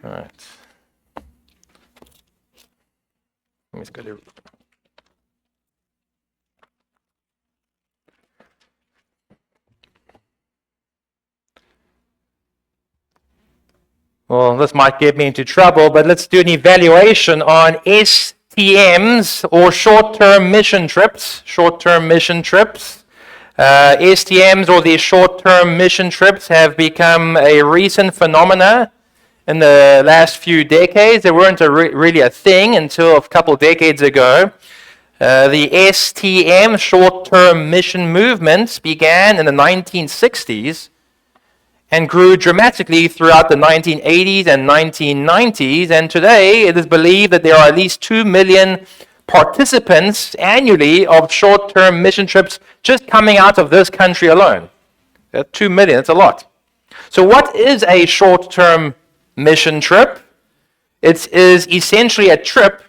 All right. Let me just go to... Well, this might get me into trouble, but let's do an evaluation on STMs, or short-term mission trips. Short-term mission trips. STMs, or these short-term mission trips, have become a recent phenomena in the last few decades. They weren't really a thing until a couple decades ago. The STM, short-term mission movements, began in the 1960s and grew dramatically throughout the 1980s and 1990s. And today, it is believed that there are at least 2 million participants annually of short-term mission trips just coming out of this country alone. 2 million, that's a lot. So what is a short-term mission trip? It is essentially a trip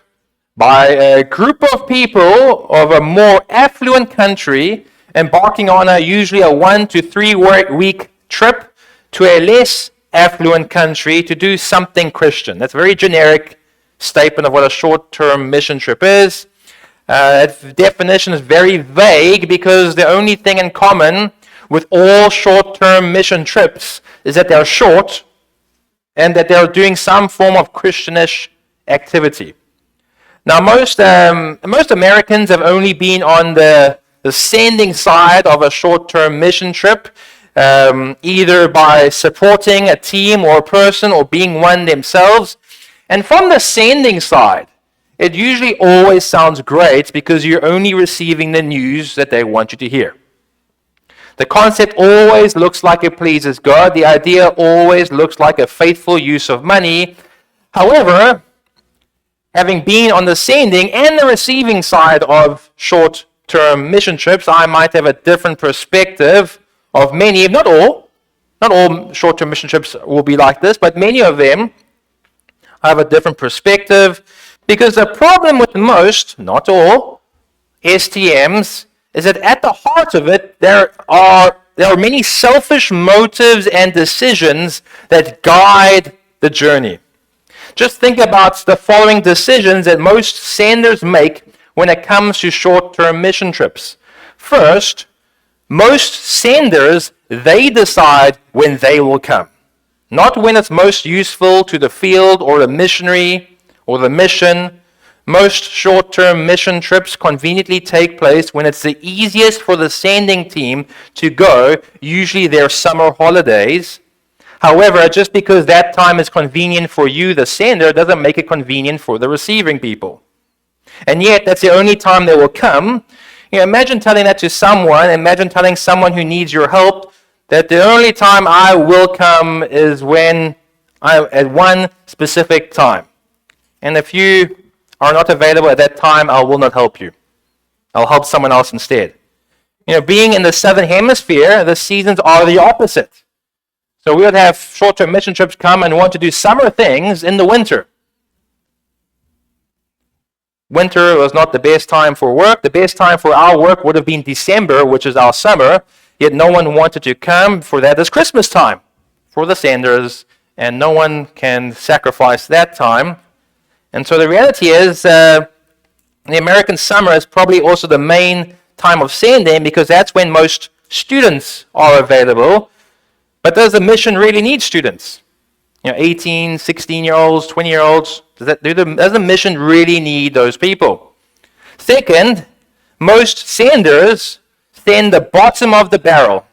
by a group of people of a more affluent country embarking on usually a 1 to 3 week trip to a less affluent country to do something Christian. That's a very generic statement of what a short-term mission trip is. Its definition is very vague because the only thing in common with all short-term mission trips is that they're short and that they're doing some form of Christianish activity. Now, most Americans have only been on the sending side of a short-term mission trip, either by supporting a team or a person or being one themselves. And from the sending side, it usually always sounds great because you're only receiving the news that they want you to hear. The concept always looks like it pleases God. The idea always looks like a faithful use of money. However, having been on the sending and the receiving side of short-term mission trips, I might have a different perspective of many, not all short-term mission trips will be like this, but many of them have a different perspective, because the problem with most, not all, STMs is that at the heart of it, there are many selfish motives and decisions that guide the journey. Just think about the following decisions that most senders make when it comes to short-term mission trips. First, most senders, they decide when they will come, not when it's most useful to the field or the missionary or the mission. Most short-term mission trips conveniently take place when it's the easiest for the sending team to go, usually their summer holidays. However, just because that time is convenient for you, the sender, doesn't make it convenient for the receiving people. And yet, that's the only time they will come. Imagine telling that to someone. Imagine telling someone who needs your help that the only time I will come is when at one specific time. And if you are not available at that time, I will not help you. I'll help someone else instead. Being in the southern hemisphere, the seasons are the opposite. So we would have short-term mission trips come and want to do summer things in the winter. Winter was not the best time for work. The best time for our work would have been December, which is our summer, yet no one wanted to come for that. It's Christmas time for the senders, and no one can sacrifice that time. And so the reality is the American summer is probably also the main time of sending, because that's when most students are available. But does the mission really need students? 18, 16-year-olds, 20-year-olds. Does the mission really need those people? Second, most senders send the bottom of the barrel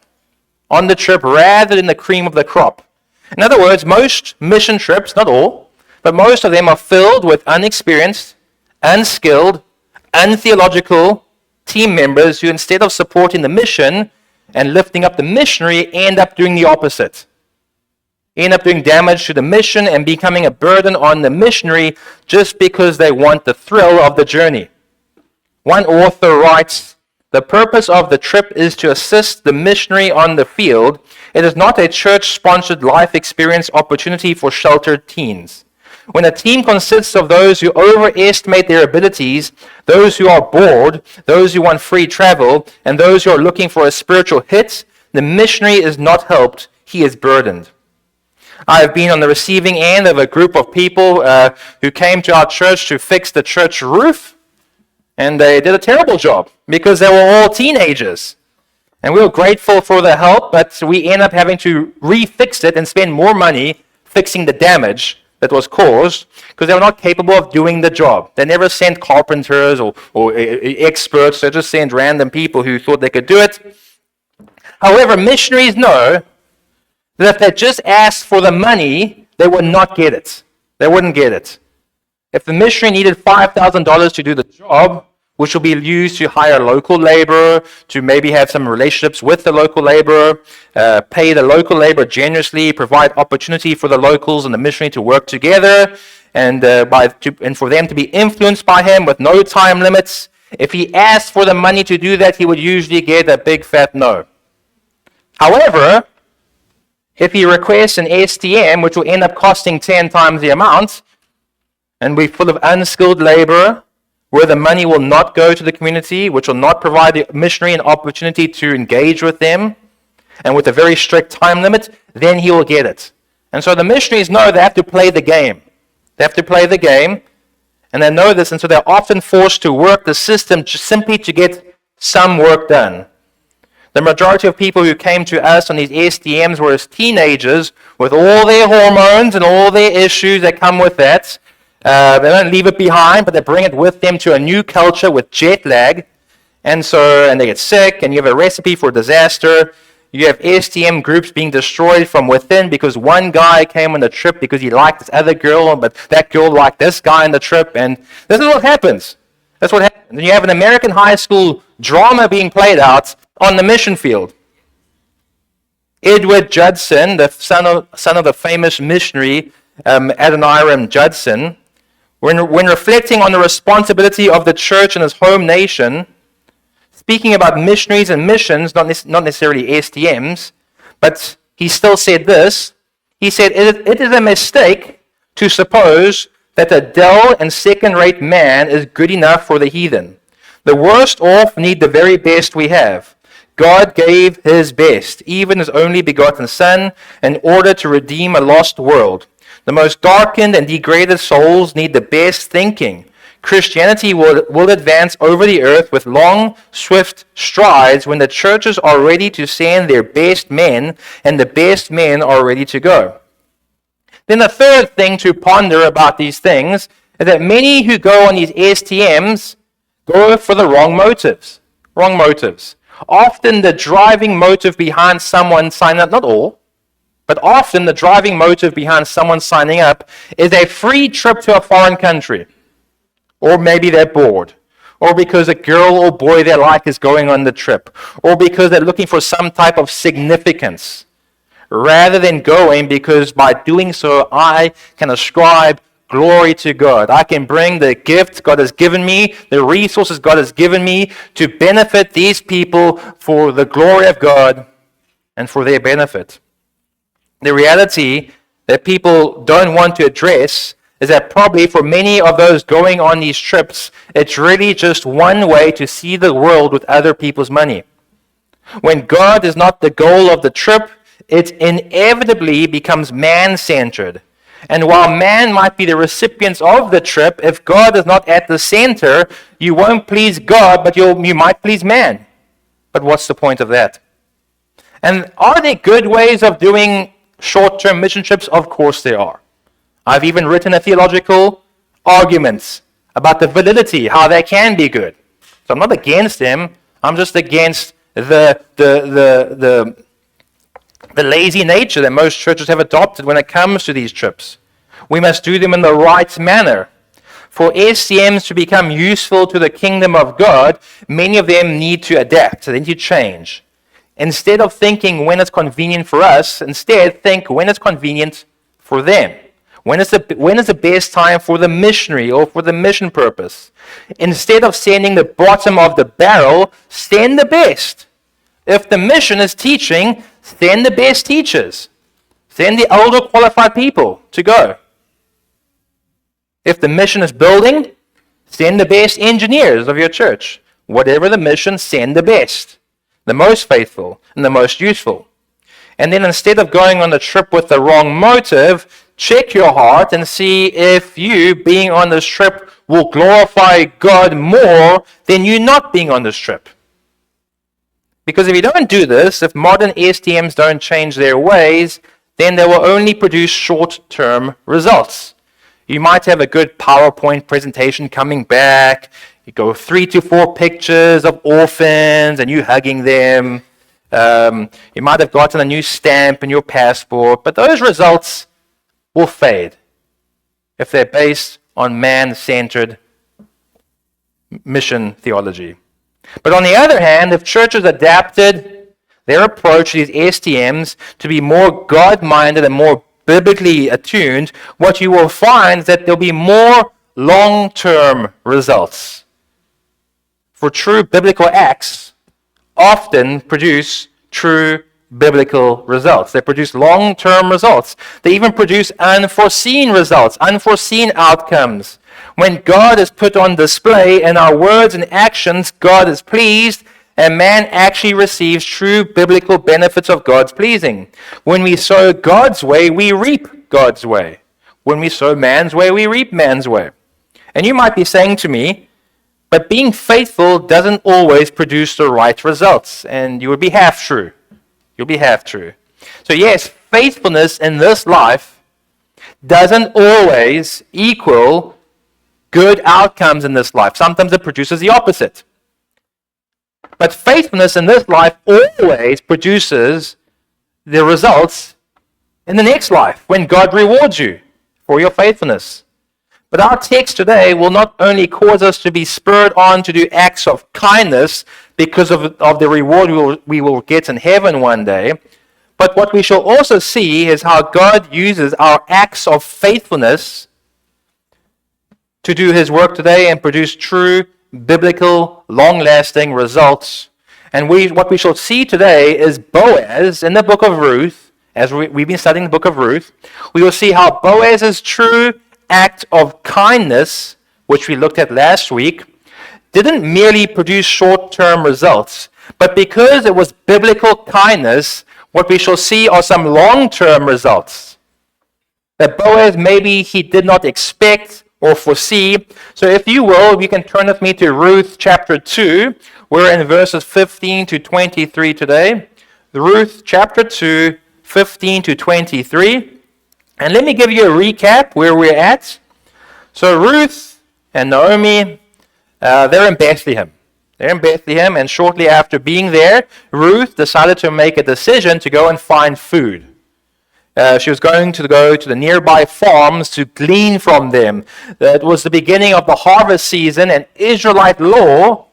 on the trip rather than the cream of the crop. In other words, most mission trips, not all, but most of them are filled with unexperienced, unskilled, untheological team members who, instead of supporting the mission and lifting up the missionary, end up doing the opposite. End up doing damage to the mission and becoming a burden on the missionary just because they want the thrill of the journey. One author writes, "The purpose of the trip is to assist the missionary on the field. It is not a church-sponsored life experience opportunity for sheltered teens. When a team consists of those who overestimate their abilities, those who are bored, those who want free travel, and those who are looking for a spiritual hit, the missionary is not helped, he is burdened." I've been on the receiving end of a group of people who came to our church to fix the church roof, and they did a terrible job because they were all teenagers. And we were grateful for the help, but we end up having to refix it and spend more money fixing the damage that was caused because they were not capable of doing the job. They never sent carpenters or experts. They just sent random people who thought they could do it. However, missionaries know that if they just asked for the money, they would not get it. They wouldn't get it. If the missionary needed $5,000 to do the job, which will be used to hire local laborer, to maybe have some relationships with the local laborer, pay the local laborer generously, provide opportunity for the locals and the missionary to work together, and for them to be influenced by him with no time limits. If he asked for the money to do that, he would usually get a big fat no. However, if he requests an STM, which will end up costing 10 times the amount, and be full of unskilled labor, where the money will not go to the community, which will not provide the missionary an opportunity to engage with them, and with a very strict time limit, then he will get it. And so the missionaries know they have to play the game. They have to play the game, and they know this, and so they're often forced to work the system just simply to get some work done. The majority of people who came to us on these STMs were as teenagers with all their hormones and all their issues that come with that. They don't leave it behind, but they bring it with them to a new culture with jet lag. And they get sick, and you have a recipe for disaster. You have STM groups being destroyed from within because one guy came on the trip because he liked this other girl, but that girl liked this guy on the trip. And this is what happens. That's what happens. And you have an American high school drama being played out on the mission field. Edward Judson, the son of the famous missionary Adoniram Judson, when reflecting on the responsibility of the church in his home nation, speaking about missionaries and missions, not necessarily STMs, but he still said this. He said, it is a mistake to suppose that a dull and second-rate man is good enough for the heathen. The worst off need the very best we have. God gave his best, even his only begotten Son, in order to redeem a lost world. The most darkened and degraded souls need the best thinking. Christianity will advance over the earth with long, swift strides when the churches are ready to send their best men, and the best men are ready to go. Then the third thing to ponder about these things is that many who go on these STMs go for the wrong motives. Wrong motives. Often the driving motive behind someone signing up, not all, but often the driving motive behind someone signing up is a free trip to a foreign country. Or maybe they're bored. Or because a girl or boy they like is going on the trip. Or because they're looking for some type of significance. Rather than going because by doing so I can ascribe glory to God. I can bring the gift God has given me, the resources God has given me to benefit these people for the glory of God and for their benefit. The reality that people don't want to address is that probably for many of those going on these trips, it's really just one way to see the world with other people's money. When God is not the goal of the trip, it inevitably becomes man-centered. And while man might be the recipients of the trip, if God is not at the center, you won't please God, but you might please man. But what's the point of that? And are there good ways of doing short-term mission trips? Of course there are. I've even written a theological arguments about the validity, how they can be good. So I'm not against them. I'm just against the lazy nature that most churches have adopted when it comes to these trips. We must do them in the right manner. For SCMs to become useful to the kingdom of God, many of them need to adapt, they need to change. Instead of thinking when it's convenient for us, instead think when it's convenient for them. When is the best time for the missionary or for the mission purpose? Instead of sending the bottom of the barrel, send the best. If the mission is teaching, send the best teachers. Send the older qualified people to go. If the mission is building, send the best engineers of your church. Whatever the mission, send the best, the most faithful, and the most useful. And then instead of going on the trip with the wrong motive, check your heart and see if you being on this trip will glorify God more than you not being on this trip. Because if you don't do this, if modern STMs don't change their ways, then they will only produce short-term results. You might have a good PowerPoint presentation coming back. You go 3 to 4 pictures of orphans and you hugging them. You might have gotten a new stamp in your passport, but those results will fade if they're based on man-centered mission theology. But on the other hand, if churches adapted their approach to these STMs to be more God-minded and more biblically attuned, what you will find is that there'll be more long-term results. For true biblical acts often produce true biblical results. They produce long-term results. They even produce unforeseen results, unforeseen outcomes. When God is put on display in our words and actions, God is pleased, and man actually receives true biblical benefits of God's pleasing. When we sow God's way, we reap God's way. When we sow man's way, we reap man's way. And you might be saying to me, but being faithful doesn't always produce the right results. And you would be half true. You'll be half true. So yes, faithfulness in this life doesn't always equal good outcomes in this life. Sometimes it produces the opposite. But faithfulness in this life always produces the results in the next life when God rewards you for your faithfulness. But our text today will not only cause us to be spurred on to do acts of kindness because of the reward we will get in heaven one day, but what we shall also see is how God uses our acts of faithfulness to do his work today and produce true, biblical, long-lasting results. And what we shall see today is Boaz in the book of Ruth, as we've been studying the book of Ruth. We will see how Boaz's true act of kindness, which we looked at last week, didn't merely produce short-term results, but because it was biblical kindness, what we shall see are some long-term results that Boaz maybe he did not expect or foresee. So if you will, you can turn with me to Ruth chapter 2. We're in verses 15 to 23 today. Ruth chapter 2, 15 to 23. And let me give you a recap where we're at. So Ruth and Naomi, they're in Bethlehem. They're in Bethlehem, and shortly after being there, Ruth decided to make a decision to go and find food. She was going to go to the nearby farms to glean from them. It was the beginning of the harvest season, and Israelite law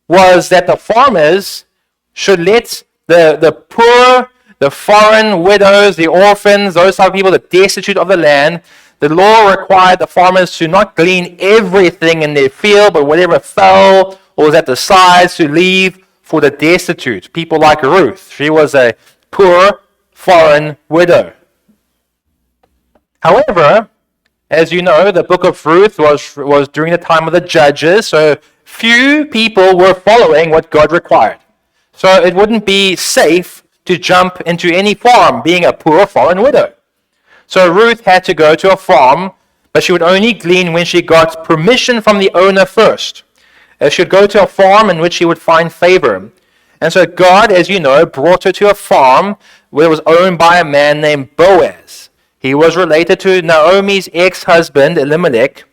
was that the farmers should let the poor, the foreign widows, the orphans, those type of people, the destitute of the land, the law required the farmers to not glean everything in their field, but whatever fell or was at the sides to leave for the destitute. People like Ruth. She was a poor, foreign widow. However, as you know, the book of Ruth was during the time of the judges, so few people were following what God required. So it wouldn't be safe to jump into any farm being a poor foreign widow. So Ruth had to go to a farm, but she would only glean when she got permission from the owner first. She would go to a farm in which she would find favor. And so God, as you know, brought her to a farm where it was owned by a man named Boaz. He was related to Naomi's ex-husband, Elimelech.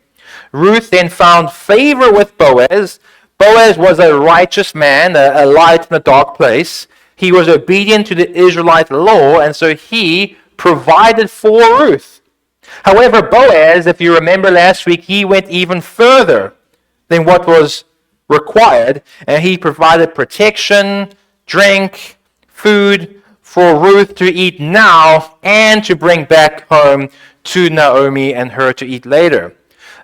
Ruth then found favor with Boaz. Boaz was a righteous man, a light in a dark place. He was obedient to the Israelite law, and so he provided for Ruth. However, Boaz, if you remember last week, he went even further than what was required, and he provided protection, drink, food for Ruth to eat now and to bring back home to Naomi and her to eat later.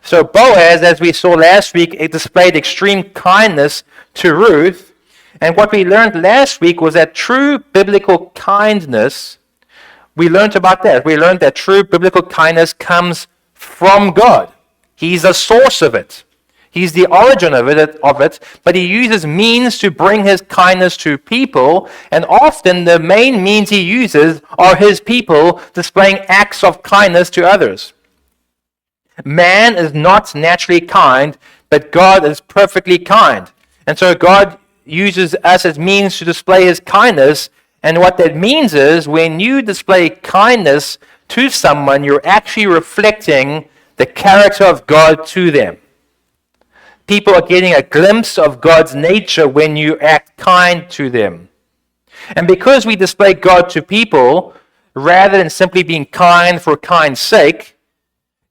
So Boaz, as we saw last week, it displayed extreme kindness to Ruth. And what we learned last week was that true biblical kindness, we learned about that. We learned that true biblical kindness comes from God. He's the source of it. He's the origin of it, but he uses means to bring his kindness to people, and often the main means he uses are his people displaying acts of kindness to others. Man is not naturally kind, but God is perfectly kind. And so God uses us as means to display his kindness, and what that means is when you display kindness to someone, you're actually reflecting the character of God to them. People are getting a glimpse of God's nature when you act kind to them. And because we display God to people, rather than simply being kind for kind's sake,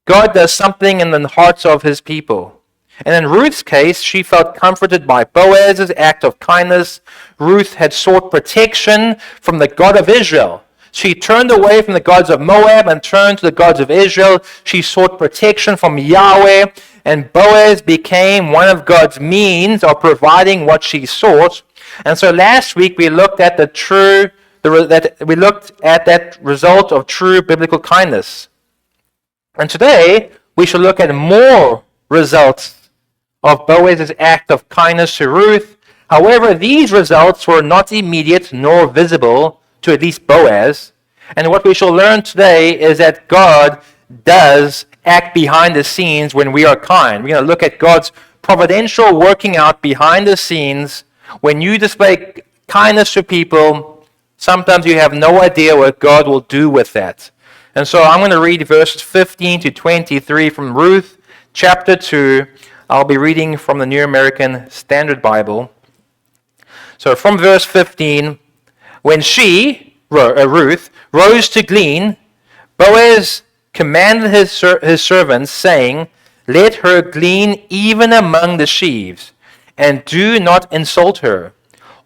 God does something in the hearts of his people. And in Ruth's case, she felt comforted by Boaz's act of kindness. Ruth had sought protection from the God of Israel. She turned away from the gods of Moab and turned to the gods of Israel. She sought protection from Yahweh, and Boaz became one of God's means of providing what she sought. And so last week we looked at that result of true biblical kindness. And today we shall look at more results of Boaz's act of kindness to Ruth. However, these results were not immediate nor visible to at least Boaz. And what we shall learn today is that God does act behind the scenes when we are kind. We're going to look at God's providential working out behind the scenes. When you display kindness to people, sometimes you have no idea what God will do with that. And so I'm going to read verses 15 to 23 from Ruth chapter 2. I'll be reading from the New American Standard Bible. So from verse 15, when she, Ruth, rose to glean, Boaz commanded his servants, saying, "Let her glean even among the sheaves, and do not insult her.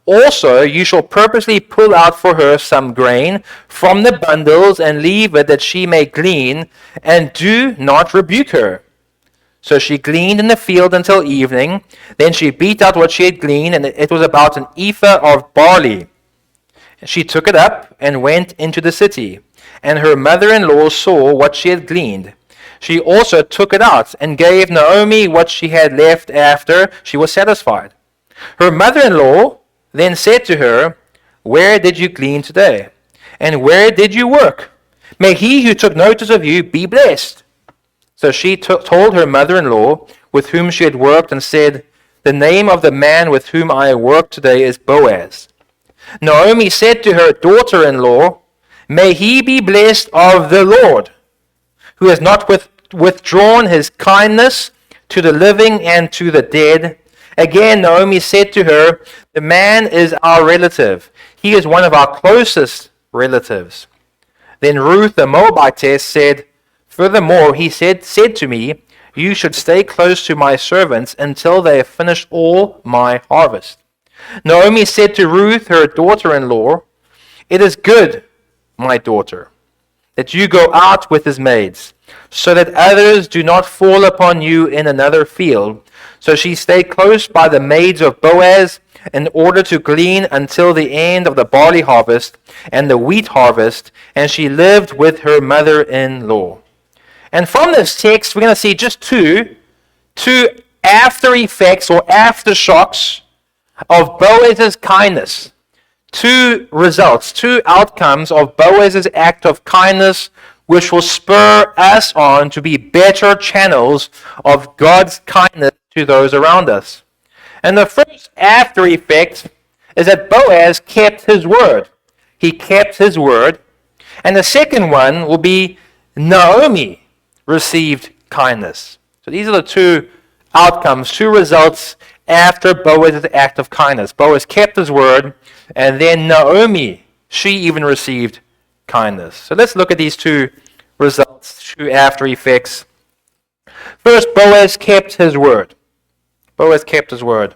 Also, you shall purposely pull out for her some grain from the bundles and leave it that she may glean, and do not rebuke her." So she gleaned in the field until evening. Then she beat out what she had gleaned, and it was about an ephah of barley. She took it up and went into the city, and her mother-in-law saw what she had gleaned. She also took it out and gave Naomi what she had left after she was satisfied. Her mother-in-law then said to her, "Where did you glean today? And where did you work? May he who took notice of you be blessed." So she told her mother-in-law with whom she had worked and said, "The name of the man with whom I work today is Boaz." Naomi said to her daughter-in-law, "May he be blessed of the Lord, who has not withdrawn his kindness to the living and to the dead." Again, Naomi said to her, "The man is our relative. He is one of our closest relatives." Then Ruth the Moabitess said, "Furthermore, he said to me, 'You should stay close to my servants until they have finished all my harvest.'" Naomi said to Ruth, her daughter-in-law, "It is good, my daughter, that you go out with his maids, so that others do not fall upon you in another field." So she stayed close by the maids of Boaz in order to glean until the end of the barley harvest and the wheat harvest, and she lived with her mother-in-law. And from this text, we're going to see just two after effects or aftershocks of Boaz's kindness. Two results, two outcomes of Boaz's act of kindness, which will spur us on to be better channels of God's kindness to those around us. And the first after effect is that Boaz kept his word. He kept his word. And the second one will be Naomi received kindness. So these are the two outcomes, two results after Boaz's act of kindness. Boaz kept his word, and then Naomi, she even received kindness. So let's look at these two results, two after effects. First, Boaz kept his word. Boaz kept his word.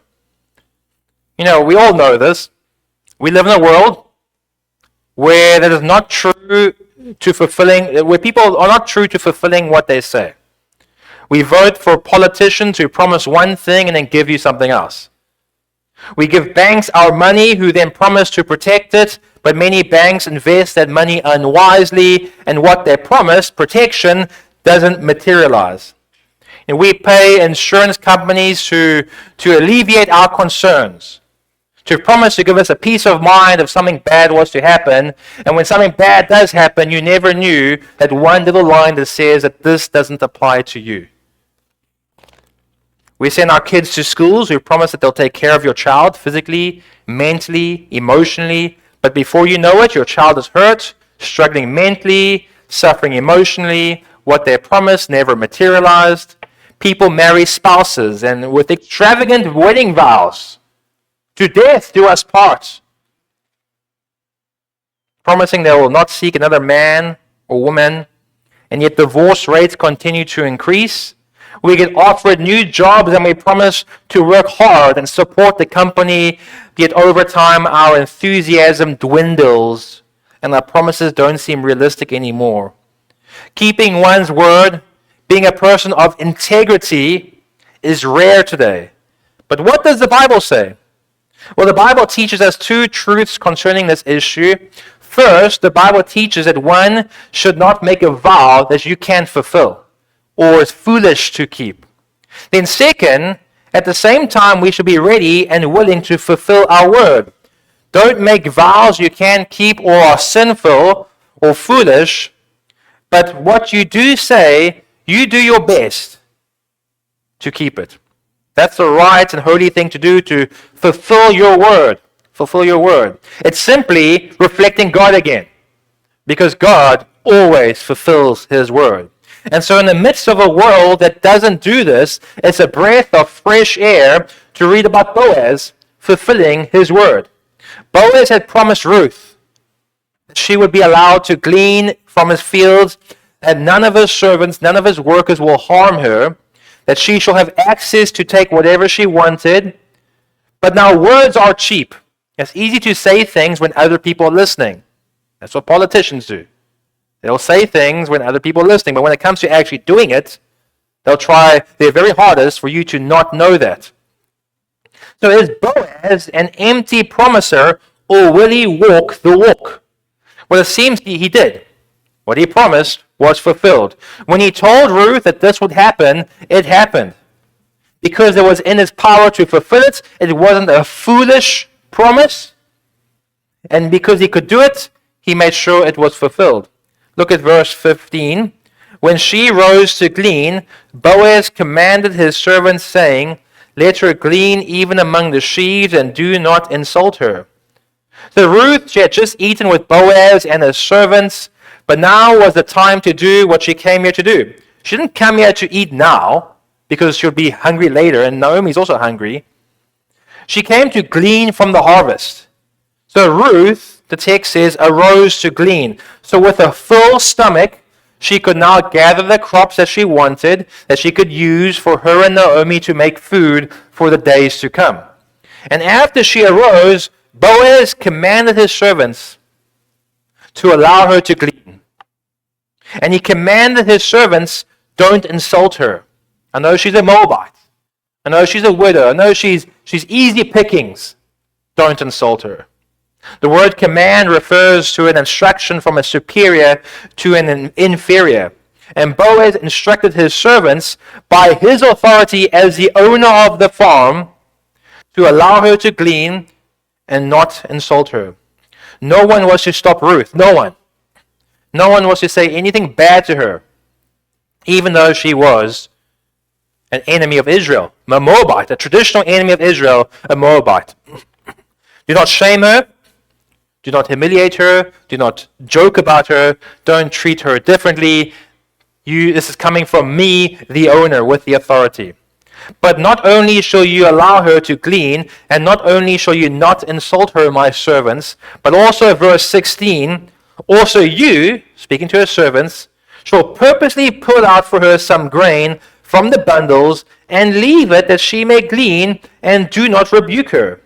You know, we all know this. We live in a world where that is not true to fulfilling, where people are not true to fulfilling what they say. We vote for politicians who promise one thing and then give you something else. We give banks our money who then promise to protect it, but many banks invest that money unwisely, and what they promise, protection, doesn't materialize. And we pay insurance companies to alleviate our concerns, to promise to give us a peace of mind if something bad was to happen. And when something bad does happen, you never knew that one little line that says that this doesn't apply to you. We send our kids to schools. We promise that they'll take care of your child physically, mentally, emotionally. But before you know it, your child is hurt, struggling mentally, suffering emotionally. What they promised never materialized. People marry spouses and with extravagant wedding vows, to death do us part, promising they will not seek another man or woman, and yet divorce rates continue to increase. We get offered new jobs and we promise to work hard and support the company, yet over time our enthusiasm dwindles and our promises don't seem realistic anymore. Keeping one's word, being a person of integrity, is rare today. But what does the Bible say? Well, the Bible teaches us two truths concerning this issue. First, the Bible teaches that one should not make a vow that you can't fulfill or is foolish to keep. Then second, at the same time, we should be ready and willing to fulfill our word. Don't make vows you can't keep or are sinful or foolish, but what you do say, you do your best to keep it. That's the right and holy thing to do, to fulfill your word. Fulfill your word. It's simply reflecting God again, because God always fulfills his word. And so in the midst of a world that doesn't do this, it's a breath of fresh air to read about Boaz fulfilling his word. Boaz had promised Ruth that she would be allowed to glean from his fields, and none of his servants, none of his workers will harm her, that she shall have access to take whatever she wanted. But now words are cheap. It's easy to say things when other people are listening. That's what politicians do. They'll say things when other people are listening, but when it comes to actually doing it, they'll try their very hardest for you to not know that. So is Boaz an empty promiser, or will he walk the walk? Well, it seems he did. What he promised was fulfilled. When he told Ruth that this would happen, it happened. Because it was in his power to fulfill it, it wasn't a foolish promise. And because he could do it, he made sure it was fulfilled. Look at verse 15. When she rose to glean, Boaz commanded his servants, saying, "Let her glean even among the sheaves, and do not insult her." So Ruth, she had just eaten with Boaz and his servants, but now was the time to do what she came here to do. She didn't come here to eat now, because she'll be hungry later, and Naomi's also hungry. She came to glean from the harvest. So Ruth, the text says, arose to glean. So with a full stomach, she could now gather the crops that she wanted, that she could use for her and Naomi to make food for the days to come. And after she arose, Boaz commanded his servants to allow her to glean. And he commanded his servants, don't insult her. I know she's a Moabite. I know she's a widow. I know she's easy pickings. Don't insult her. The word command refers to an instruction from a superior to an inferior. And Boaz instructed his servants by his authority as the owner of the farm to allow her to glean and not insult her. No one was to stop Ruth. No one. No one was to say anything bad to her, even though she was an enemy of Israel, a Moabite, a traditional enemy of Israel, a Moabite. Do not shame her. Do not humiliate her. Do not joke about her. Don't treat her differently. This is coming from me, the owner, with the authority. But not only shall you allow her to glean, and not only shall you not insult her, my servants, but also verse 16, also you, speaking to her servants, shall purposely pull out for her some grain from the bundles, and leave it that she may glean, and do not rebuke her.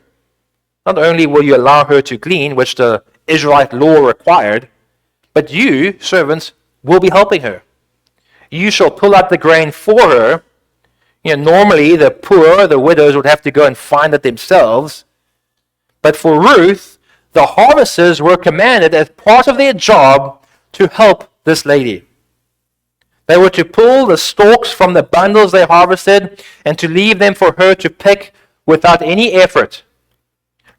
Not only will you allow her to glean, which the Israelite law required, but you, servants, will be helping her. You shall pull out the grain for her. Normally the poor, the widows, would have to go and find it themselves. But for Ruth, the harvesters were commanded as part of their job to help this lady. They were to pull the stalks from the bundles they harvested and to leave them for her to pick without any effort.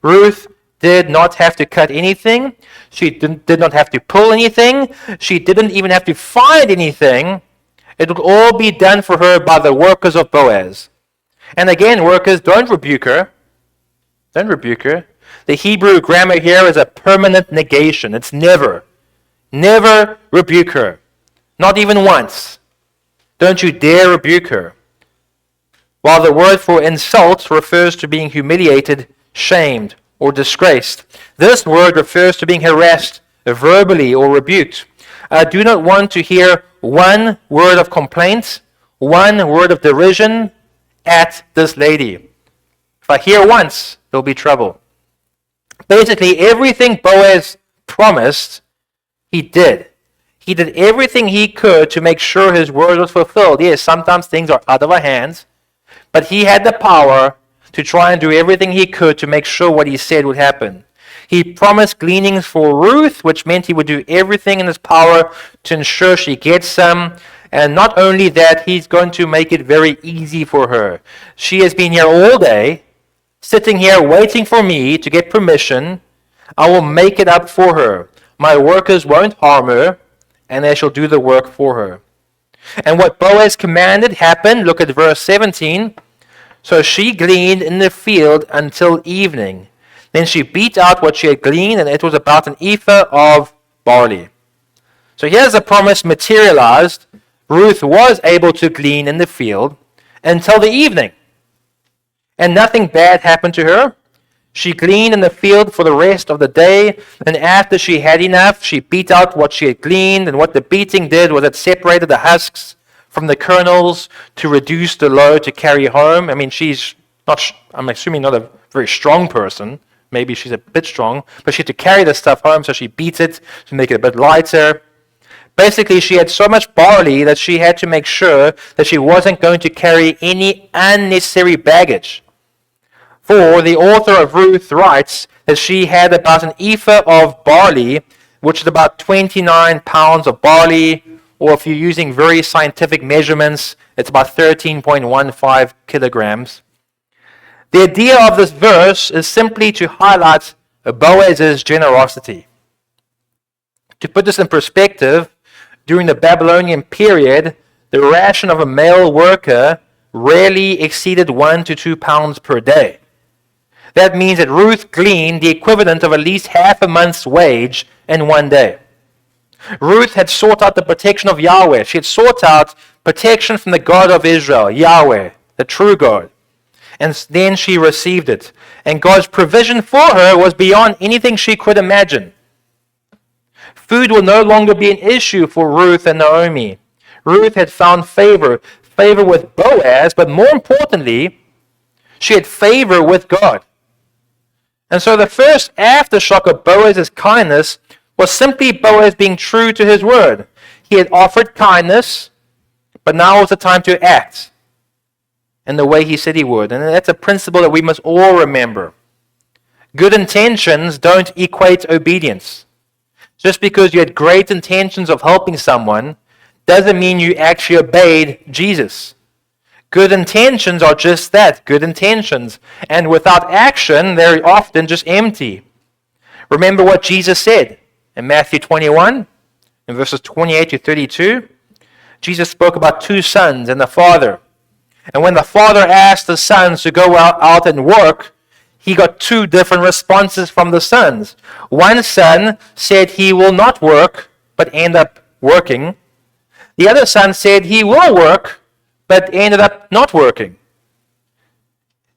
Ruth did not have to cut anything. She did not have to pull anything. She didn't even have to find anything. It would all be done for her by the workers of Boaz. And again, workers, don't rebuke her. Don't rebuke her. The Hebrew grammar here is a permanent negation. It's never. Never rebuke her. Not even once. Don't you dare rebuke her. While the word for insult refers to being humiliated, shamed, or disgraced, this word refers to being harassed verbally or rebuked. I do not want to hear one word of complaint, one word of derision at this lady. If I hear once, there'll be trouble. Basically, everything Boaz promised, he did. He did everything he could to make sure his word was fulfilled. Yes, sometimes things are out of our hands, but he had the power to try and do everything he could to make sure what he said would happen. He promised gleanings for Ruth, which meant he would do everything in his power to ensure she gets some. And not only that, he's going to make it very easy for her. She has been here all day, sitting here waiting for me to get permission. I will make it up for her. My workers won't harm her, and they shall do the work for her. And what Boaz commanded happened. Look at verse 17. So she gleaned in the field until evening. Then she beat out what she had gleaned, and it was about an ephah of barley. So here's the promise materialized. Ruth was able to glean in the field until the evening. And nothing bad happened to her. She gleaned in the field for the rest of the day, and after she had enough, she beat out what she had gleaned, and what the beating did was it separated the husks from the kernels to reduce the load to carry home. I mean, she's not, I'm assuming not a very strong person. Maybe she's a bit strong, but she had to carry the stuff home, so she beats it to make it a bit lighter. Basically, she had so much barley that she had to make sure that she wasn't going to carry any unnecessary baggage. For the author of Ruth writes that she had about an ephah of barley, which is about 29 pounds of barley, or if you're using very scientific measurements, it's about 13.15 kilograms. The idea of this verse is simply to highlight Boaz's generosity. To put this in perspective, during the Babylonian period, the ration of a male worker rarely exceeded 1 to 2 pounds per day. That means that Ruth gleaned the equivalent of at least half a month's wage in one day. Ruth had sought out the protection of Yahweh. She had sought out protection from the God of Israel, Yahweh, the true God. And then she received it. And God's provision for her was beyond anything she could imagine. Food will no longer be an issue for Ruth and Naomi. Ruth had found favor with Boaz, but more importantly, she had favor with God. And so the first aftershock of Boaz's kindness was simply Boaz being true to his word. He had offered kindness, but now was the time to act in the way he said he would. And that's a principle that we must all remember. Good intentions don't equate obedience. Just because you had great intentions of helping someone doesn't mean you actually obeyed Jesus. Good intentions are just that, good intentions. And without action, they're often just empty. Remember what Jesus said in Matthew 21, in verses 28 to 32. Jesus spoke about two sons and the father. And when the father asked the sons to go out and work, he got two different responses from the sons. One son said he will not work, but end up working. The other son said he will work, but ended up not working.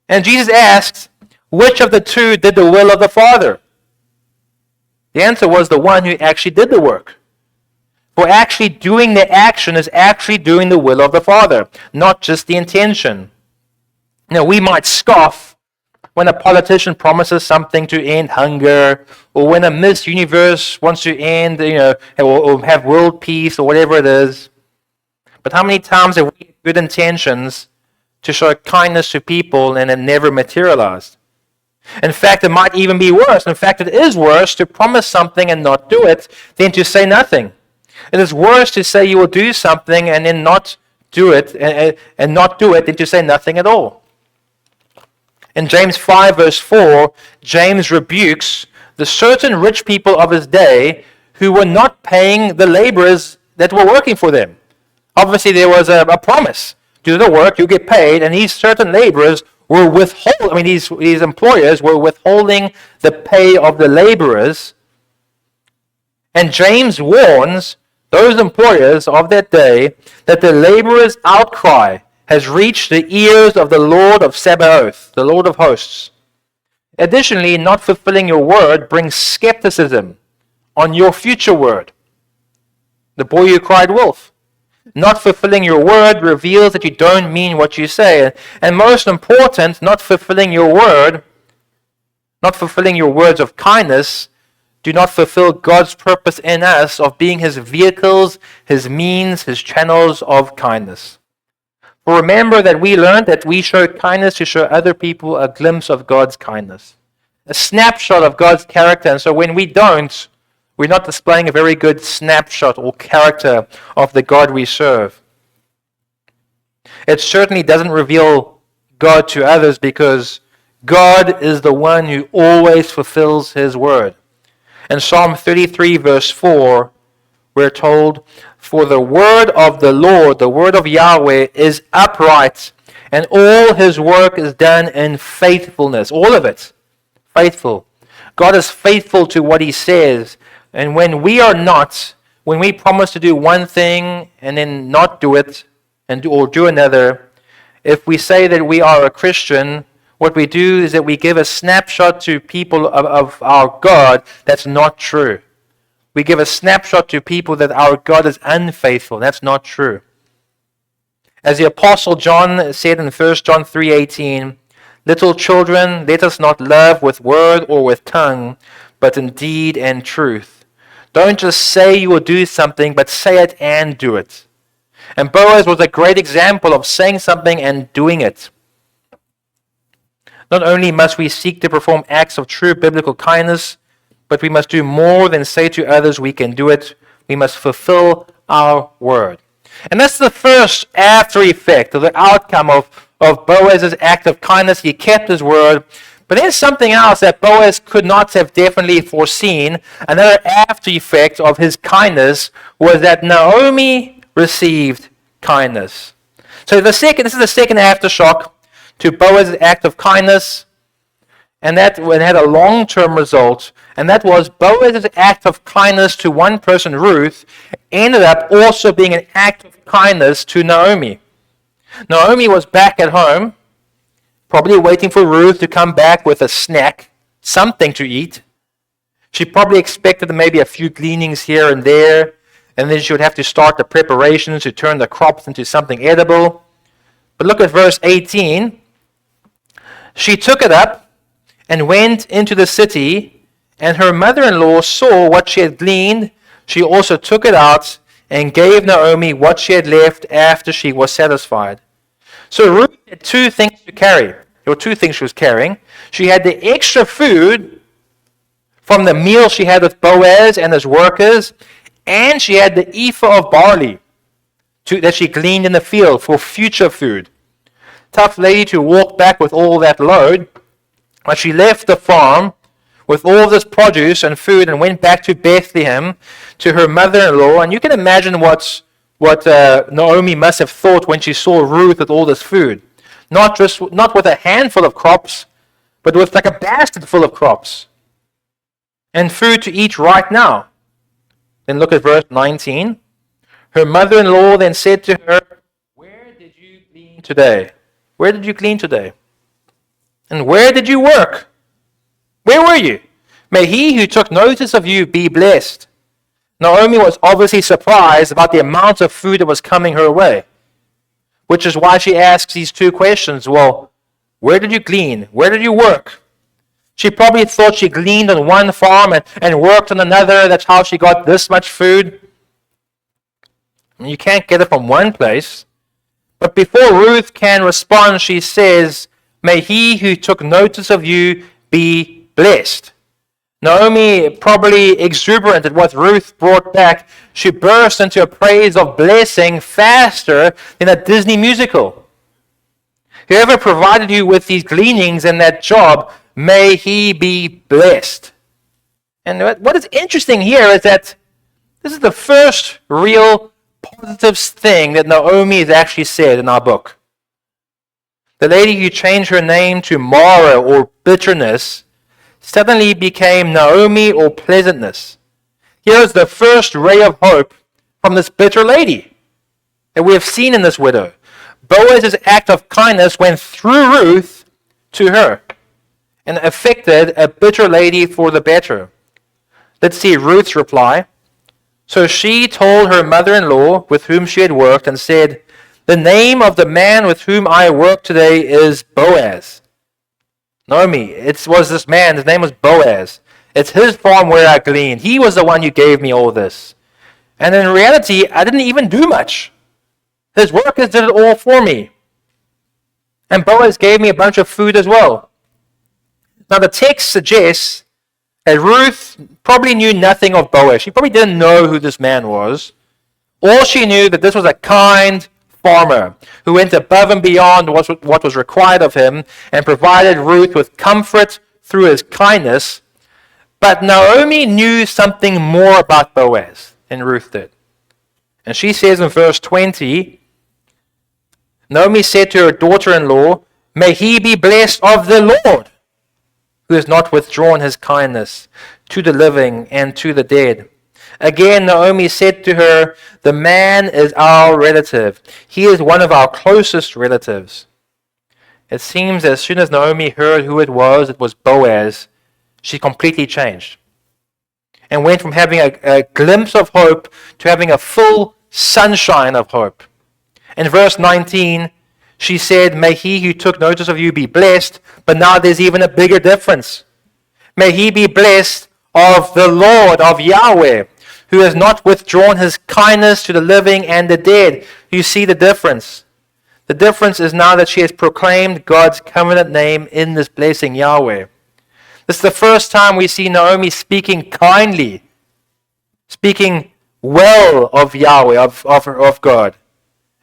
And Jesus asked, which of the two did the will of the Father? The answer was the one who actually did the work. For actually doing the action is actually doing the will of the Father, not just the intention. Now, we might scoff when a politician promises something to end hunger, or when a Miss Universe wants to end, or have world peace, or whatever it is. But how many times have we had good intentions to show kindness to people and it never materialized? In fact, it might even be worse. In fact, it is worse to promise something and not do it than to say nothing. It is worse to say you will do something and then not do it, and not do it, than to say nothing at all. In James 5 verse 4, James rebukes the certain rich people of his day who were not paying the laborers that were working for them. Obviously, there was a promise. Do the work, you get paid, and these certain laborers were withholding, these employers were withholding the pay of the laborers. And James warns those employers of that day that the laborers' outcry has reached the ears of the Lord of Sabaoth, the Lord of hosts. Additionally, not fulfilling your word brings skepticism on your future word. The boy who cried wolf. Not fulfilling your word reveals that you don't mean what you say. And most important, not fulfilling your word, not fulfilling your words of kindness, do not fulfill God's purpose in us of being his vehicles, his means, his channels of kindness. For remember that we learned that we show kindness to show other people a glimpse of God's kindness, a snapshot of God's character. And so when we don't, we're not displaying a very good snapshot or character of the God we serve. It certainly doesn't reveal God to others, because God is the one who always fulfills his word. In Psalm 33 verse 4, we're told, "For the word of the Lord, the word of Yahweh, is upright, and all his work is done in faithfulness." All of it, faithful. God is faithful to what he says. And when we are not, when we promise to do one thing and then not do it, or do another, if we say that we are a Christian, what we do is that we give a snapshot to people of our God that's not true. We give a snapshot to people that our God is unfaithful. That's not true. As the Apostle John said in 1 John 3:18, "Little children, let us not love with word or with tongue, but in deed and truth." Don't just say you will do something, but say it and do it. And Boaz was a great example of saying something and doing it. Not only must we seek to perform acts of true biblical kindness, but we must do more than say to others we can do it. We must fulfill our word. And that's the first after effect, or the outcome of Boaz's act of kindness. He kept his word. But there's something else that Boaz could not have definitely foreseen. Another after effect of his kindness was that Naomi received kindness. So this is the second aftershock to Boaz's act of kindness, and that had a long-term result, and that was Boaz's act of kindness to one person, Ruth, ended up also being an act of kindness to Naomi. Naomi was back at home, probably waiting for Ruth to come back with a snack, something to eat. She probably expected maybe a few gleanings here and there, and then she would have to start the preparations to turn the crops into something edible. But look at verse 18. She took it up and went into the city, and her mother-in-law saw what she had gleaned. She also took it out and gave Naomi what she had left after she was satisfied. So Ruth had two things to carry. There were two things she was carrying. She had the extra food from the meal she had with Boaz and his workers, and she had the ephah of barley that she gleaned in the field for future food. Tough lady to walk back with all that load, but she left the farm with all this produce and food and went back to Bethlehem to her mother-in-law. And you can imagine what Naomi must have thought when she saw Ruth with all this food. Not with a handful of crops, but with like a basket full of crops and food to eat right now. Then look at verse 19. Her mother-in-law then said to her, "Where did you glean today? Where did you glean today? And where did you work? Where were you? May he who took notice of you be blessed." Naomi was obviously surprised about the amount of food that was coming her way, which is why she asks these two questions. Well, where did you glean? Where did you work? She probably thought she gleaned on one farm and worked on another. That's how she got this much food. You can't get it from one place. But before Ruth can respond, she says, "May he who took notice of you be blessed." Naomi, probably exuberant at what Ruth brought back, she burst into a praise of blessing faster than a Disney musical. Whoever provided you with these gleanings and that job, may he be blessed. And what is interesting here is that this is the first real positive thing that Naomi has actually said in our book. The lady who changed her name to Mara or bitterness suddenly became Naomi or pleasantness. Here's the first ray of hope from this bitter lady that we have seen in this widow. Boaz's act of kindness went through Ruth to her and affected a bitter lady for the better. Let's see Ruth's reply. So she told her mother-in-law with whom she had worked and said, "The name of the man with whom I work today is Boaz." Naomi, it was this man, his name was Boaz. It's his farm where I gleaned. He was the one who gave me all this. And in reality, I didn't even do much. His workers did it all for me. And Boaz gave me a bunch of food as well. Now the text suggests that Ruth probably knew nothing of Boaz. She probably didn't know who this man was. All she knew that this was a kind farmer who went above and beyond what was required of him and provided Ruth with comfort through his kindness. But Naomi knew something more about Boaz than Ruth did. And she says in verse 20, Naomi said to her daughter-in-law, "May he be blessed of the Lord, who has not withdrawn his kindness to the living and to the dead." Again, Naomi said to her, "The man is our relative. He is one of our closest relatives." It seems as soon as Naomi heard who it was Boaz, she completely changed and went from having a glimpse of hope to having a full sunshine of hope. In verse 19, she said, "May he who took notice of you be blessed," but now there's even a bigger difference. "May he be blessed of the Lord, of Yahweh, who has not withdrawn his kindness to the living and the dead." You see the difference. The difference is now that she has proclaimed God's covenant name in this blessing, Yahweh. This is the first time we see Naomi speaking kindly, speaking well of Yahweh, of God.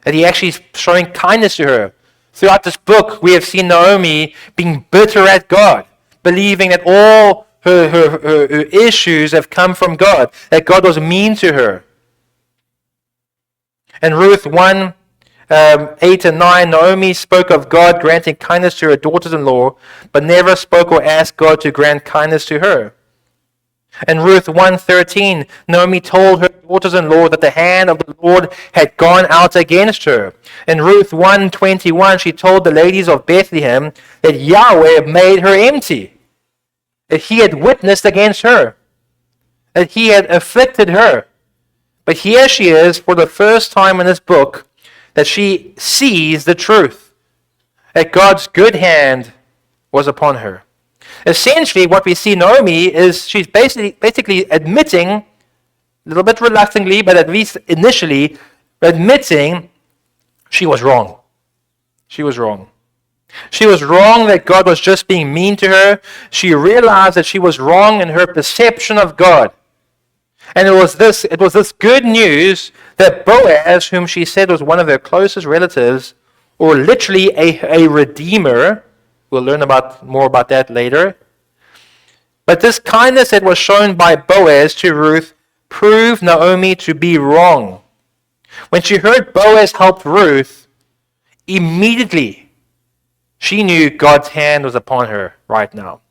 That he actually is showing kindness to her. Throughout this book, we have seen Naomi being bitter at God, believing that all her issues have come from God, that God was mean to her. In Ruth 1, 8 and 9, Naomi spoke of God granting kindness to her daughters-in-law, but never spoke or asked God to grant kindness to her. In Ruth 1:13, Naomi told her daughters-in-law that the hand of the Lord had gone out against her. In Ruth 1:21, she told the ladies of Bethlehem that Yahweh made her empty, that he had witnessed against her, that he had afflicted her. But here she is for the first time in this book that she sees the truth, that God's good hand was upon her. Essentially, what we see Naomi is she's basically admitting, a little bit reluctantly, but at least initially, admitting she was wrong. She was wrong. She was wrong that God was just being mean to her. She realized that she was wrong in her perception of God. And it was this good news that Boaz, whom she said was one of her closest relatives, or literally a redeemer, we'll learn more about that later. But this kindness that was shown by Boaz to Ruth proved Naomi to be wrong. When she heard Boaz help Ruth, immediately she knew God's hand was upon her right now.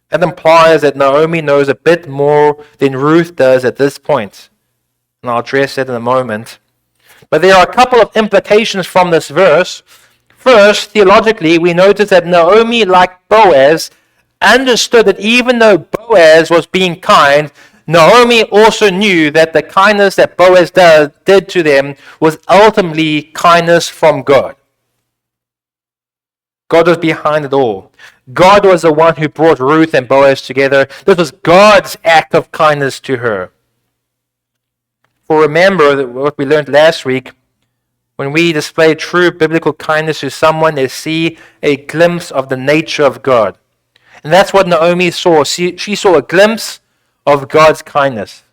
That implies that Naomi knows a bit more than Ruth does at this point. And I'll address that in a moment. But there are a couple of implications from this verse. First, theologically, we notice that Naomi, like Boaz, understood that even though Boaz was being kind, Naomi also knew that the kindness that Boaz did to them was ultimately kindness from God. God was behind it all. God was the one who brought Ruth and Boaz together. This was God's act of kindness to her. For remember what we learned last week, when we display true biblical kindness to someone, they see a glimpse of the nature of God. And that's what Naomi saw. She saw a glimpse of God's kindness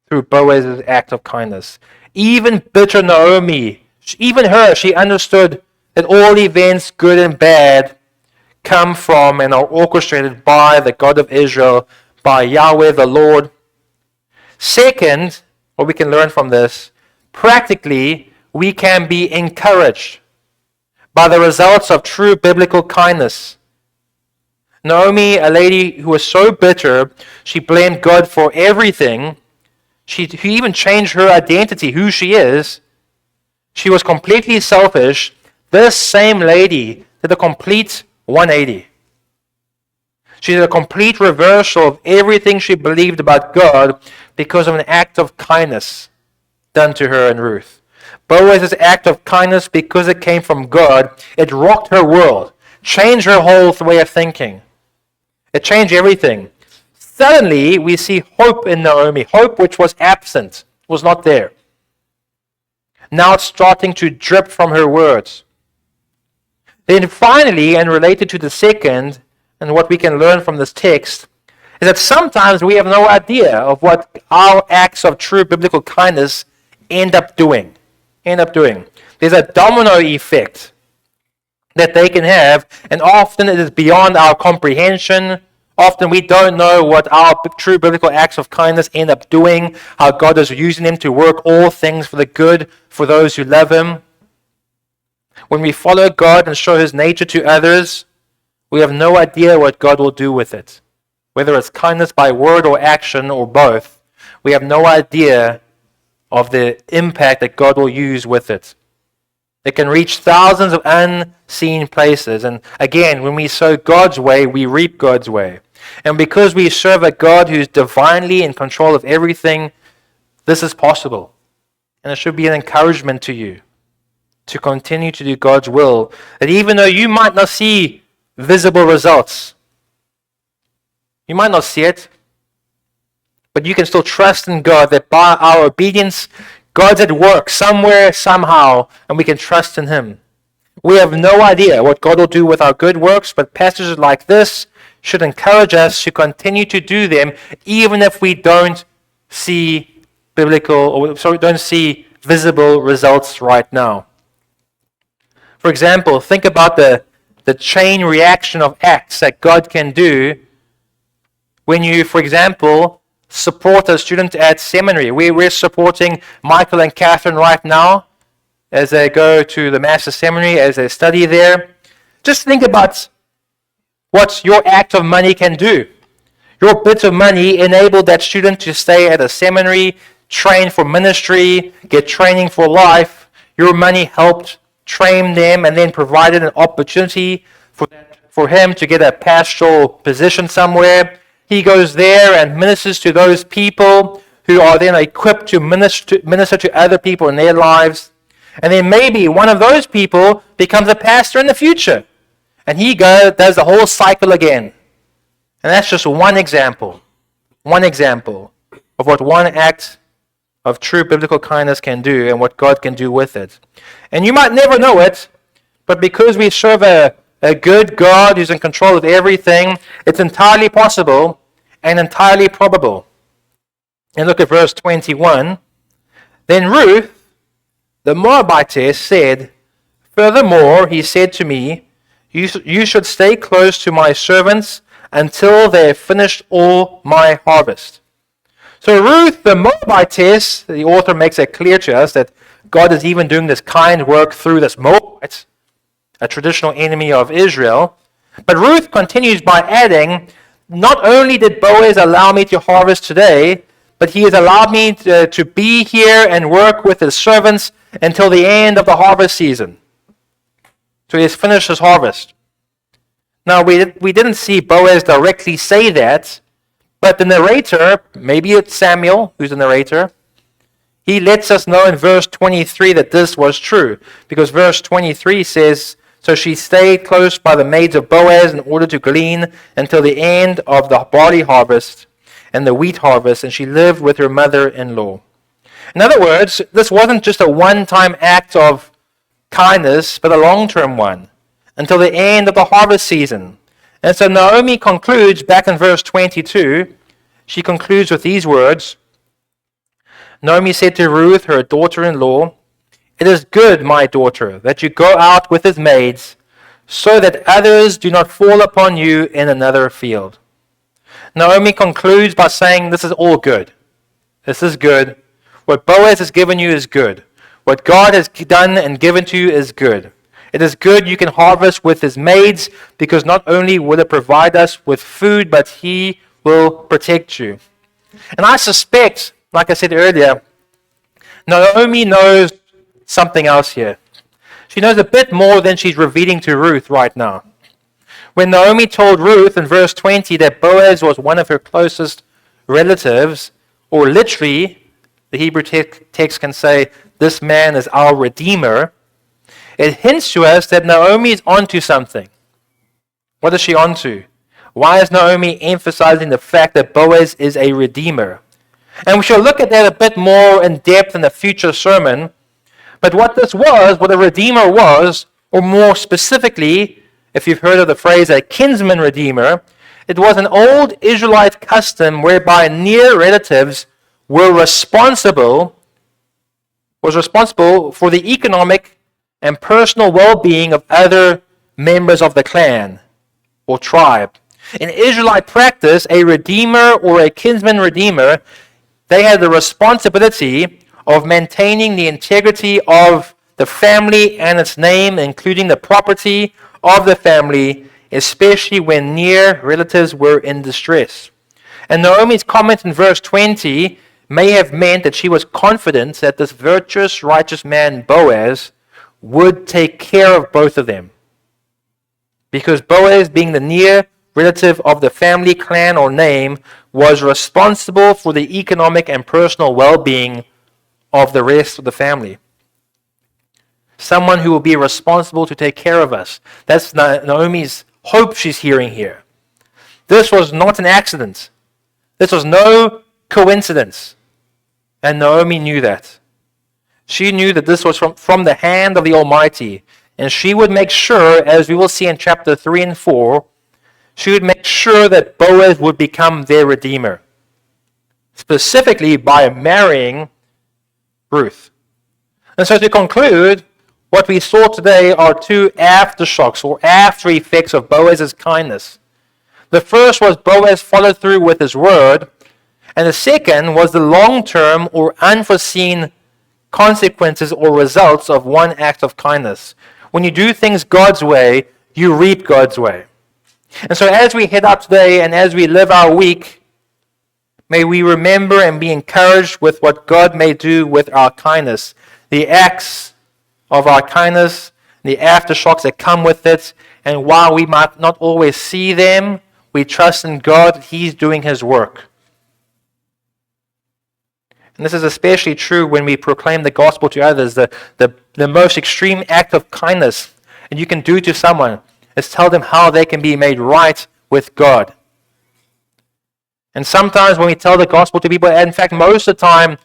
through Boaz's act of kindness. Even bitter Naomi, even her, she understood that all events, good and bad, come from and are orchestrated by the God of Israel, by Yahweh the Lord. Second, what we can learn from this, practically, we can be encouraged by the results of true biblical kindness. Naomi, a lady who was so bitter, she blamed God for everything. She even changed her identity, who she is. She was completely selfish. This same lady did a complete 180. She did a complete reversal of everything she believed about God because of an act of kindness done to her in Ruth. Boaz's act of kindness, because it came from God, it rocked her world, changed her whole way of thinking. It changed everything. Suddenly, we see hope in Naomi. Hope which was absent, was not there. Now it's starting to drip from her words. Then finally, and related to the second, and what we can learn from this text, is that sometimes we have no idea of what our acts of true biblical kindness end up doing. There's a domino effect that they can have, and often it is beyond our comprehension. Often we don't know what our true biblical acts of kindness end up doing, how God is using them to work all things for the good for those who love Him. When we follow God and show His nature to others, we have no idea what God will do with it. Whether it's kindness by word or action or both, we have no idea of the impact that God will use with it. It can reach thousands of unseen places. And again, when we sow God's way, we reap God's way. And because we serve a God who's divinely in control of everything, this is possible. And it should be an encouragement to you to continue to do God's will. That even though you might not see visible results, you might not see it, but you can still trust in God that by our obedience, God's at work somewhere, somehow, and we can trust in Him. We have no idea what God will do with our good works, but passages like this should encourage us to continue to do them, even if we don't see don't see visible results right now. For example, think about the chain reaction of acts that God can do when you, for example, support a student at seminary. We're supporting Michael and Catherine right now as they go to the Master Seminary, as they study there. Just think about what your act of money can do. Your bit of money enabled that student to stay at a seminary, train for ministry, get training for life. Your money helped train them and then provided an opportunity for him to get a pastoral position somewhere. He goes there and ministers to those people who are then equipped to minister to other people in their lives. And then maybe one of those people becomes a pastor in the future. And he does the whole cycle again. And that's just one example of what one act of true biblical kindness can do and what God can do with it. And you might never know it, but because we serve a good God who's in control of everything, it's entirely possible and entirely probable. And look at verse 21. Then Ruth, the Moabitess, said, "Furthermore, he said to me, you should stay close to my servants until they have finished all my harvest." So Ruth, the Moabitess, the author makes it clear to us that God is even doing this kind work through this Moabite, a traditional enemy of Israel. But Ruth continues by adding, not only did Boaz allow me to harvest today, but he has allowed me to be here and work with his servants until the end of the harvest season. So he has finished his harvest. Now, we didn't see Boaz directly say that, but the narrator, maybe it's Samuel who's the narrator, he lets us know in verse 23 that this was true. Because verse 23 says, "So she stayed close by the maids of Boaz in order to glean until the end of the barley harvest and the wheat harvest, and she lived with her mother-in-law." In other words, this wasn't just a one-time act of kindness, but a long-term one, until the end of the harvest season. And so Naomi concludes back in verse 22. She concludes with these words. Naomi said to Ruth, her daughter-in-law, "It is good, my daughter, that you go out with his maids, so that others do not fall upon you in another field." Naomi concludes by saying this is all good. This is good. What Boaz has given you is good. What God has done and given to you is good. It is good you can harvest with his maids, because not only will it provide us with food, but he will protect you. And I suspect, like I said earlier, Naomi knows something else here. She knows a bit more than she's revealing to Ruth right now. When Naomi told Ruth in verse 20 that Boaz was one of her closest relatives, or literally, the Hebrew text can say, this man is our Redeemer, it hints to us that Naomi is onto something. What is she onto? Why is Naomi emphasizing the fact that Boaz is a Redeemer? And we shall look at that a bit more in depth in a future sermon. But what this was, what a Redeemer was, or more specifically, if you've heard of the phrase a kinsman redeemer, it was an old Israelite custom whereby near relatives were responsible for the economic and personal well-being of other members of the clan or tribe. In Israelite practice, a redeemer or a kinsman redeemer, they had the responsibility of maintaining the integrity of the family and its name, including the property of the family, especially when near relatives were in distress. And Naomi's comment in verse 20 may have meant that she was confident that this virtuous, righteous man, Boaz, would take care of both of them. Because Boaz, being the near relative of the family, clan, or name, was responsible for the economic and personal well-being of the rest of the family. Someone who will be responsible to take care of us. That's Naomi's hope she's hearing here. This was not an accident. This was no coincidence. And Naomi knew that. She knew that this was from the hand of the Almighty. And she would make sure, as we will see in chapter 3 and 4, she would make sure that Boaz would become their redeemer. Specifically by marrying Ruth. And so to conclude, what we saw today are two aftershocks or after effects of Boaz's kindness. The first was Boaz followed through with his word, and the second was the long-term or unforeseen consequences or results of one act of kindness. When you do things God's way, you reap God's way. And so as we head up today and as we live our week, may we remember and be encouraged with what God may do with our kindness. The acts of our kindness, the aftershocks that come with it, and while we might not always see them, we trust in God that He's doing His work. And this is especially true when we proclaim the gospel to others. The most extreme act of kindness and you can do to someone is tell them how they can be made right with God. And sometimes when we tell the gospel to people, and in fact most of the time,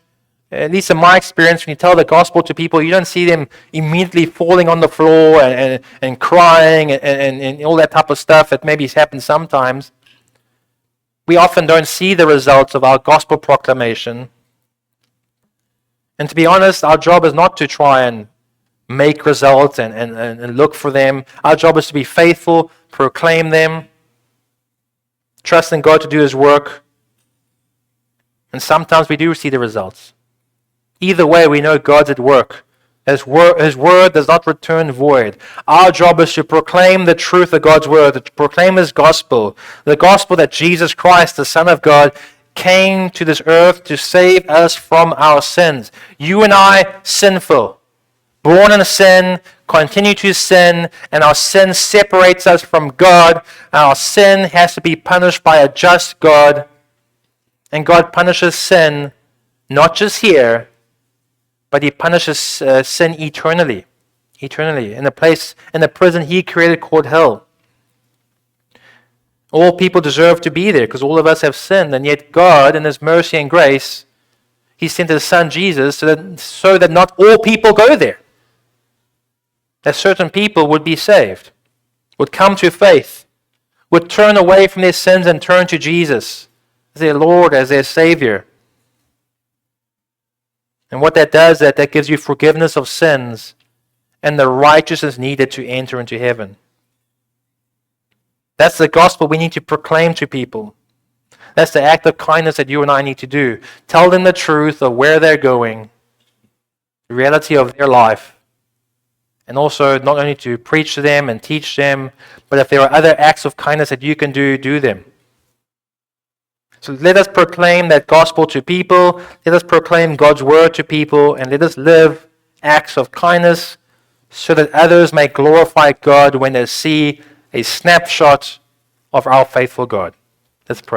at least in my experience, when you tell the gospel to people, you don't see them immediately falling on the floor and crying and all that type of stuff that maybe happens sometimes. We often don't see the results of our gospel proclamation. And to be honest, our job is not to try and make results and look for them. Our job is to be faithful, proclaim them, trust in God to do His work. And sometimes we do see the results. Either way, we know God's at work. His word does not return void. Our job is to proclaim the truth of God's word, to proclaim His gospel, the gospel that Jesus Christ, the Son of God, came to this earth to save us from our sins. You and I, sinful, born in sin, continue to sin, and our sin separates us from God. Our sin has to be punished by a just God, and God punishes sin not just here, but He punishes sin eternally in the prison He created called hell. All people deserve to be there because all of us have sinned, and yet God, in His mercy and grace, He sent His Son Jesus so that not all people go there. That certain people would be saved, would come to faith, would turn away from their sins and turn to Jesus as their Lord, as their Savior. And what that does, that gives you forgiveness of sins and the righteousness needed to enter into heaven. That's the gospel we need to proclaim to people. That's the act of kindness that you and I need to do. Tell them the truth of where they're going, the reality of their life. And also not only to preach to them and teach them, but if there are other acts of kindness that you can do them. So let us proclaim that gospel to people. Let us proclaim God's word to people. And let us live acts of kindness so that others may glorify God when they see a snapshot of our faithful God. Let's pray.